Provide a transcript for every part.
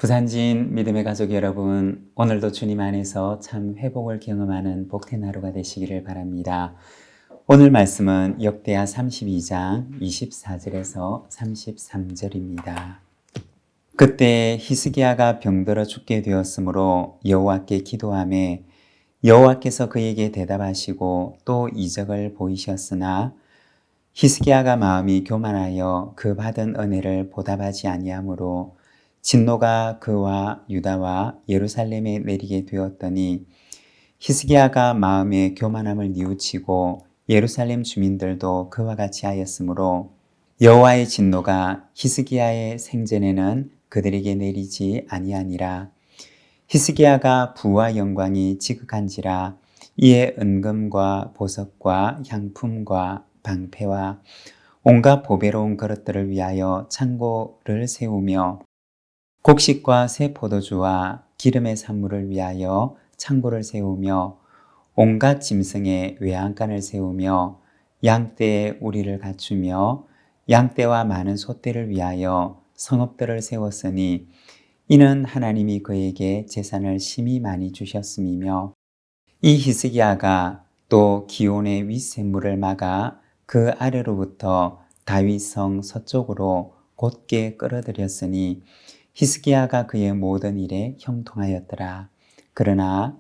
부산진 믿음의 가족 여러분, 오늘도 주님 안에서 참 회복을 경험하는 복된 하루가 되시기를 바랍니다. 오늘 말씀은 역대하 32장 24절에서 33절입니다. 그때 히스기야가 병들어 죽게 되었으므로 여호와께 기도하며 여호와께서 그에게 대답하시고 또 이적을 보이셨으나 히스기야가 마음이 교만하여 그 받은 은혜를 보답하지 아니하므로 진노가 그와 유다와 예루살렘에 내리게 되었더니 히스기야가 마음의 교만함을 뉘우치고 예루살렘 주민들도 그와 같이 하였으므로 여호와의 진노가 히스기야의 생전에는 그들에게 내리지 아니하니라. 히스기야가 부와 영광이 지극한지라 이에 은금과 보석과 향품과 방패와 온갖 보배로운 그릇들을 위하여 창고를 세우며 곡식과 새 포도주와 기름의 산물을 위하여 창고를 세우며 온갖 짐승의 외양간을 세우며 양떼의 우리를 갖추며 양떼와 많은 소떼를 위하여 성읍들을 세웠으니 이는 하나님이 그에게 재산을 심히 많이 주셨음이며 이 히스기야가 또 기온의 윗샘물을 막아 그 아래로부터 다윗성 서쪽으로 곧게 끌어들였으니 히스기야가 그의 모든 일에 형통하였더라. 그러나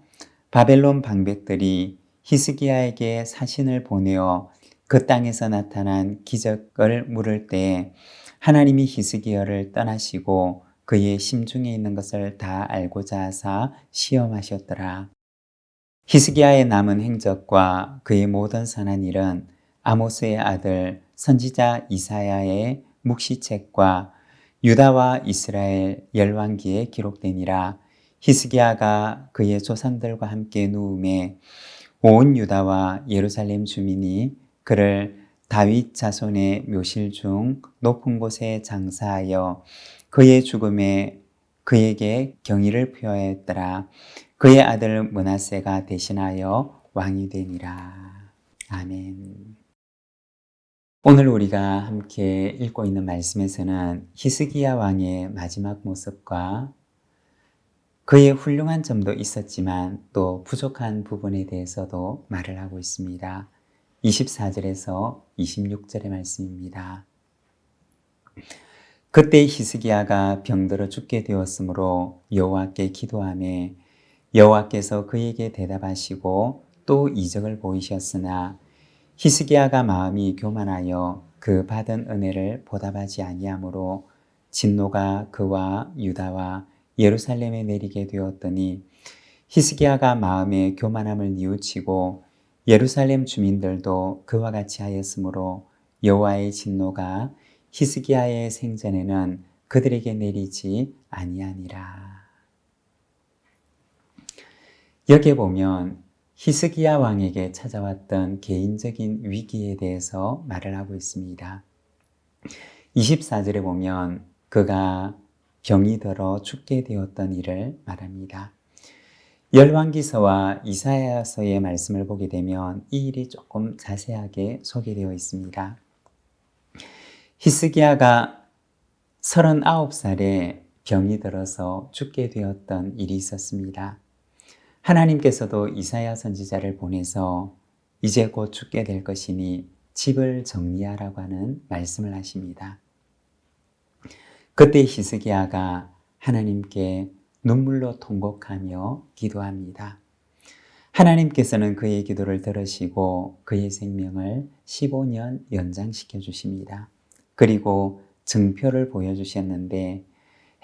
바벨론 방백들이 히스기야에게 사신을 보내어 그 땅에서 나타난 기적을 물을 때 하나님이 히스기야를 떠나시고 그의 심중에 있는 것을 다 알고자 하사 시험하셨더라. 히스기야의 남은 행적과 그의 모든 선한 일은 아모스의 아들 선지자 이사야의 묵시책과 유다와 이스라엘 열왕기에 기록되니라. 히스기야가 그의 조상들과 함께 누움에 온 유다와 예루살렘 주민이 그를 다윗 자손의 묘실 중 높은 곳에 장사하여 그의 죽음에 그에게 경의를 표하였더라. 그의 아들 므낫세가 대신하여 왕이 되니라. 아멘. 오늘 우리가 함께 읽고 있는 말씀에서는 히스기야 왕의 마지막 모습과 그의 훌륭한 점도 있었지만 또 부족한 부분에 대해서도 말을 하고 있습니다. 24절에서 26절의 말씀입니다. 그때 히스기야가 병들어 죽게 되었으므로 여호와께 기도하며 여호와께서 그에게 대답하시고 또 이적을 보이셨으나 히스기야가 마음이 교만하여 그 받은 은혜를 보답하지 아니하므로 진노가 그와 유다와 예루살렘에 내리게 되었더니 히스기야가 마음의 교만함을 뉘우치고 예루살렘 주민들도 그와 같이 하였으므로 여호와의 진노가 히스기야의 생전에는 그들에게 내리지 아니하니라. 여기에 보면 히스기야 왕에게 찾아왔던 개인적인 위기에 대해서 말을 하고 있습니다. 24절에 보면 그가 병이 들어 죽게 되었던 일을 말합니다. 열왕기서와 이사야서의 말씀을 보게 되면 이 일이 조금 자세하게 소개되어 있습니다. 히스기야가 39살에 병이 들어서 죽게 되었던 일이 있었습니다. 하나님께서도 이사야 선지자를 보내서 이제 곧 죽게 될 것이니 집을 정리하라고 하는 말씀을 하십니다. 그때 히스기야가 하나님께 눈물로 통곡하며 기도합니다. 하나님께서는 그의 기도를 들으시고 그의 생명을 15년 연장시켜 주십니다. 그리고 증표를 보여주셨는데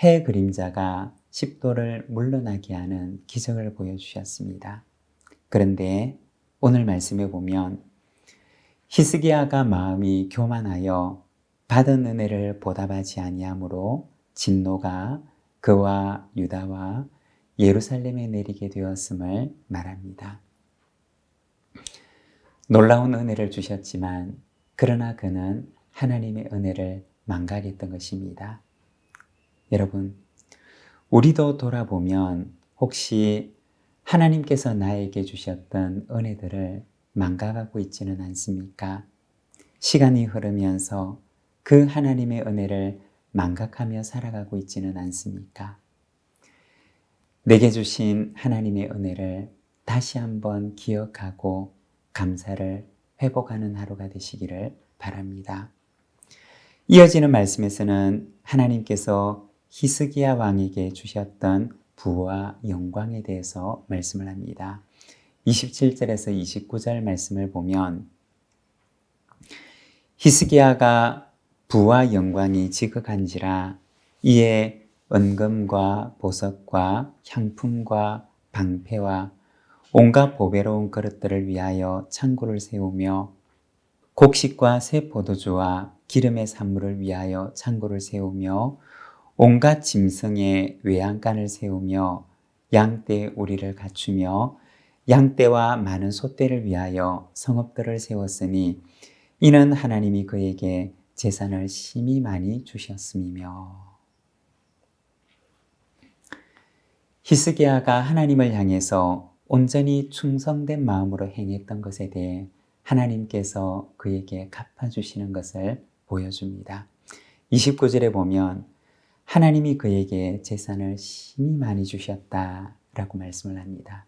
해 그림자가 10도를 물러나게 하는 기적을 보여주셨습니다. 그런데 오늘 말씀에 보면 히스기야가 마음이 교만하여 받은 은혜를 보답하지 아니하므로 진노가 그와 유다와 예루살렘에 내리게 되었음을 말합니다. 놀라운 은혜를 주셨지만 그러나 그는 하나님의 은혜를 망각했던 것입니다. 여러분, 우리도 돌아보면 혹시 하나님께서 나에게 주셨던 은혜들을 망각하고 있지는 않습니까? 시간이 흐르면서 그 하나님의 은혜를 망각하며 살아가고 있지는 않습니까? 내게 주신 하나님의 은혜를 다시 한번 기억하고 감사를 회복하는 하루가 되시기를 바랍니다. 이어지는 말씀에서는 하나님께서 히스기야 왕에게 주셨던 부와 영광에 대해서 말씀을 합니다. 27절에서 29절 말씀을 보면 히스기야가 부와 영광이 지극한지라 이에 은금과 보석과 향품과 방패와 온갖 보배로운 그릇들을 위하여 창고를 세우며 곡식과 새 포도주와 기름의 산물을 위하여 창고를 세우며 온갖 짐승의 외양간을 세우며 양떼 우리를 갖추며 양떼와 많은 소떼를 위하여 성읍들을 세웠으니 이는 하나님이 그에게 재산을 심히 많이 주셨음이며. 히스기야가 하나님을 향해서 온전히 충성된 마음으로 행했던 것에 대해 하나님께서 그에게 갚아주시는 것을 보여줍니다. 29절에 보면 하나님이 그에게 재산을 심히 많이 주셨다라고 말씀을 합니다.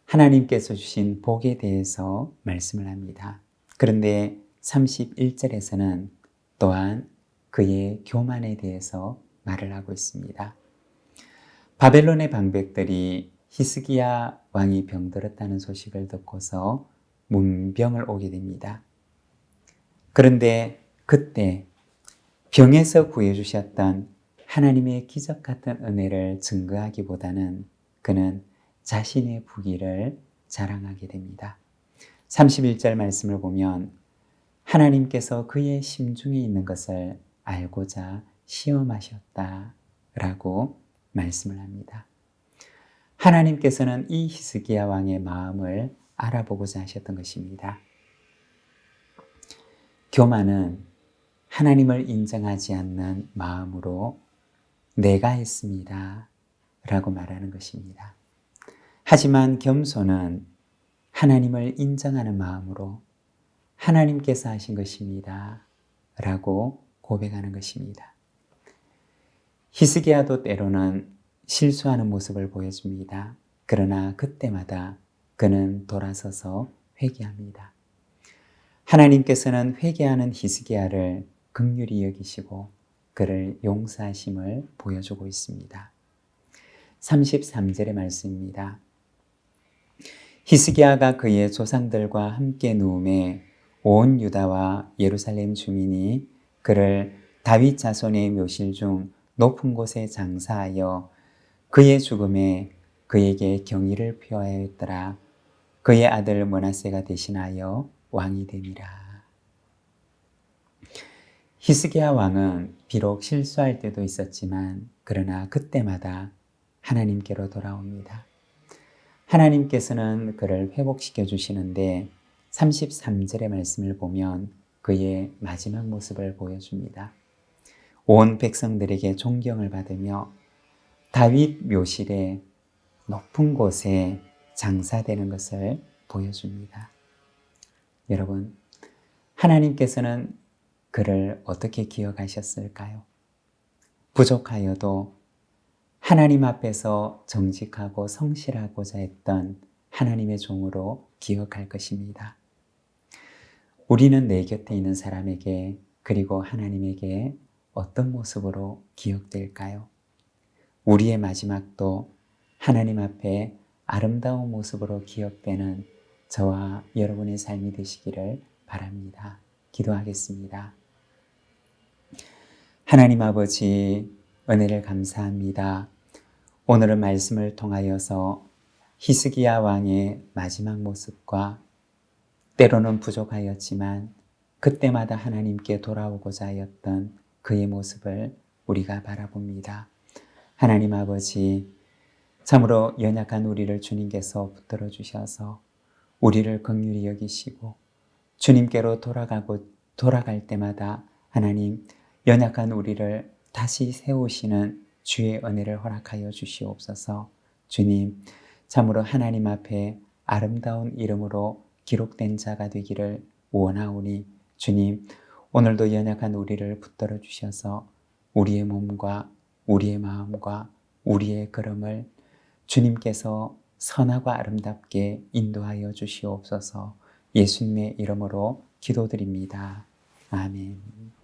하나님께서 주신 복에 대해서 말씀을 합니다. 그런데 31절에서는 또한 그의 교만에 대해서 말을 하고 있습니다. 바벨론의 방백들이 히스기야 왕이 병들었다는 소식을 듣고서 문병을 오게 됩니다. 그런데 그때 병에서 구해주셨던 하나님의 기적 같은 은혜를 증거하기보다는 그는 자신의 부귀를 자랑하게 됩니다. 31절 말씀을 보면 하나님께서 그의 심중에 있는 것을 알고자 시험하셨다라고 말씀을 합니다. 하나님께서는 이 히스기야 왕의 마음을 알아보고자 하셨던 것입니다. 교만은 하나님을 인정하지 않는 마음으로 내가 했습니다 라고 말하는 것입니다. 하지만 겸손은 하나님을 인정하는 마음으로 하나님께서 하신 것입니다 라고 고백하는 것입니다. 히스기야도 때로는 실수하는 모습을 보여줍니다. 그러나 그때마다 그는 돌아서서 회개합니다. 하나님께서는 회개하는 히스기야를 긍휼히 여기시고 그를 용서하심을 보여주고 있습니다. 33절의 말씀입니다. 히스기야가 그의 조상들과 함께 누움에 온 유다와 예루살렘 주민이 그를 다윗 자손의 묘실 중 높은 곳에 장사하여 그의 죽음에 그에게 경의를 표하였더라. 그의 아들 므낫세가 대신하여 왕이 됨이라. 히스기야 왕은 비록 실수할 때도 있었지만 그러나 그때마다 하나님께로 돌아옵니다. 하나님께서는 그를 회복시켜 주시는데 33절의 말씀을 보면 그의 마지막 모습을 보여줍니다. 온 백성들에게 존경을 받으며 다윗 묘실의 높은 곳에 장사되는 것을 보여줍니다. 여러분, 하나님께서는 그를 어떻게 기억하셨을까요? 부족하여도 하나님 앞에서 정직하고 성실하고자 했던 하나님의 종으로 기억할 것입니다. 우리는 내 곁에 있는 사람에게 그리고 하나님에게 어떤 모습으로 기억될까요? 우리의 마지막도 하나님 앞에 아름다운 모습으로 기억되는 저와 여러분의 삶이 되시기를 바랍니다. 기도하겠습니다. 하나님 아버지, 은혜를 감사합니다. 오늘은 말씀을 통하여서 히스기야 왕의 마지막 모습과 때로는 부족하였지만 그때마다 하나님께 돌아오고자 하였던 그의 모습을 우리가 바라봅니다. 하나님 아버지, 참으로 연약한 우리를 주님께서 붙들어 주셔서 우리를 긍휼히 여기시고 주님께로 돌아갈 때마다 하나님 연약한 우리를 다시 세우시는 주의 은혜를 허락하여 주시옵소서. 주님, 참으로 하나님 앞에 아름다운 이름으로 기록된 자가 되기를 원하오니 주님, 오늘도 연약한 우리를 붙들어 주셔서 우리의 몸과 우리의 마음과 우리의 걸음을 주님께서 선하고 아름답게 인도하여 주시옵소서. 예수님의 이름으로 기도드립니다. 아멘.